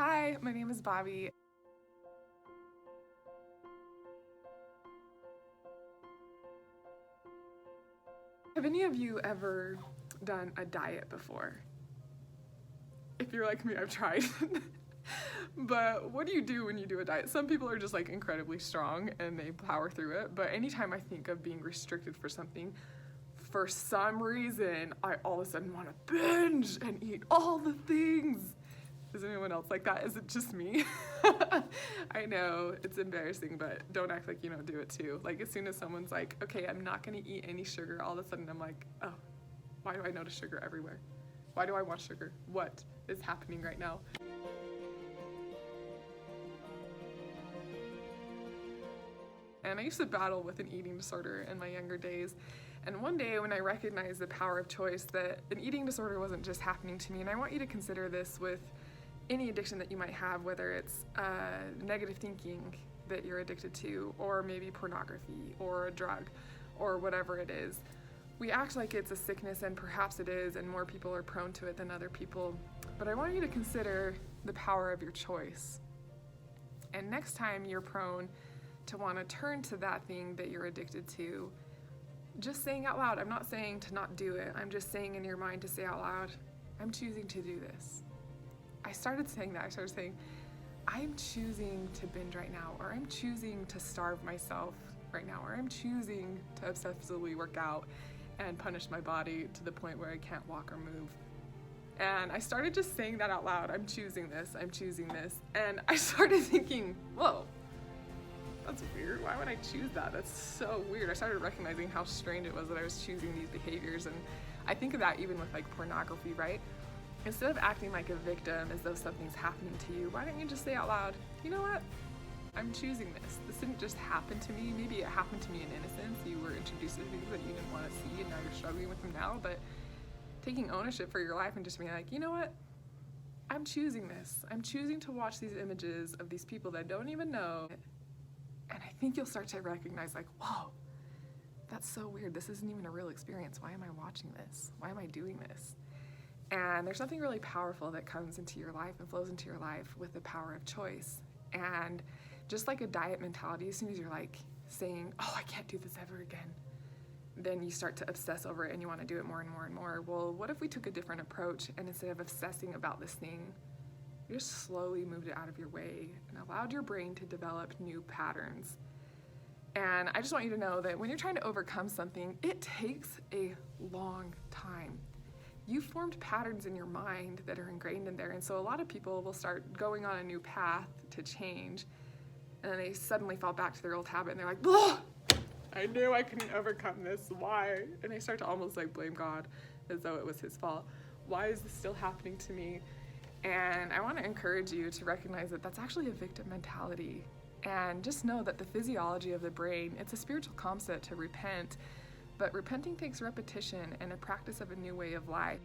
Hi, my name is Bobby. Have any of you ever done a diet before? If you're like me, I've tried. But what do you do when you do a diet? Some people are just like incredibly strong and they power through it. But anytime I think of being restricted for something, for some reason, I all of a sudden want to binge and eat all the things. Is anyone else like that? Is it just me? I know it's embarrassing, but don't act like you don't do it too. Like as soon as someone's like, okay, I'm not gonna eat any sugar, all of a sudden I'm like, oh, why do I notice sugar everywhere? Why do I want sugar? What is happening right now? And I used to battle with an eating disorder in my younger days. And one day when I recognized the power of choice, that an eating disorder wasn't just happening to me, and I want you to consider this with any addiction that you might have, whether it's negative thinking that you're addicted to, or maybe pornography, or a drug, or whatever it is. We act like it's a sickness, and perhaps it is, and more people are prone to it than other people. But I want you to consider the power of your choice. And next time you're prone to want to turn to that thing that you're addicted to, just saying out loud, I'm not saying to not do it, I'm just saying in your mind to say out loud, I'm choosing to do this. I started saying that. I started saying, I'm choosing to binge right now, or I'm choosing to starve myself right now, or I'm choosing to obsessively work out and punish my body to the point where I can't walk or move. And I started just saying that out loud. I'm choosing this, I'm choosing this. And I started thinking, whoa, that's weird. Why would I choose that? That's so weird. I started recognizing how strange it was that I was choosing these behaviors. And I think of that even with like pornography, right? Instead of acting like a victim as though something's happening to you, why don't you just say out loud, you know what? I'm choosing this. This didn't just happen to me. Maybe it happened to me in innocence. You were introduced to things that you didn't want to see and now you're struggling with them now. But taking ownership for your life and just being like, you know what? I'm choosing this. I'm choosing to watch these images of these people that I don't even know. And I think you'll start to recognize like, whoa, that's so weird. This isn't even a real experience. Why am I watching this? Why am I doing this? And there's something really powerful that comes into your life and flows into your life with the power of choice. And just like a diet mentality, as soon as you're like saying, oh, I can't do this ever again, then you start to obsess over it and you want to do it more and more and more. Well, what if we took a different approach and instead of obsessing about this thing, you just slowly moved it out of your way and allowed your brain to develop new patterns. And I just want you to know that when you're trying to overcome something, it takes a long time. You formed patterns in your mind that are ingrained in there. And so a lot of people will start going on a new path to change, and then they suddenly fall back to their old habit and they're like, ugh, I knew I couldn't overcome this. Why? And they start to almost like blame God as though it was his fault. Why is this still happening to me? And I want to encourage you to recognize that that's actually a victim mentality. And just know that the physiology of the brain, it's a spiritual concept to repent, but repenting takes repetition and a practice of a new way of life.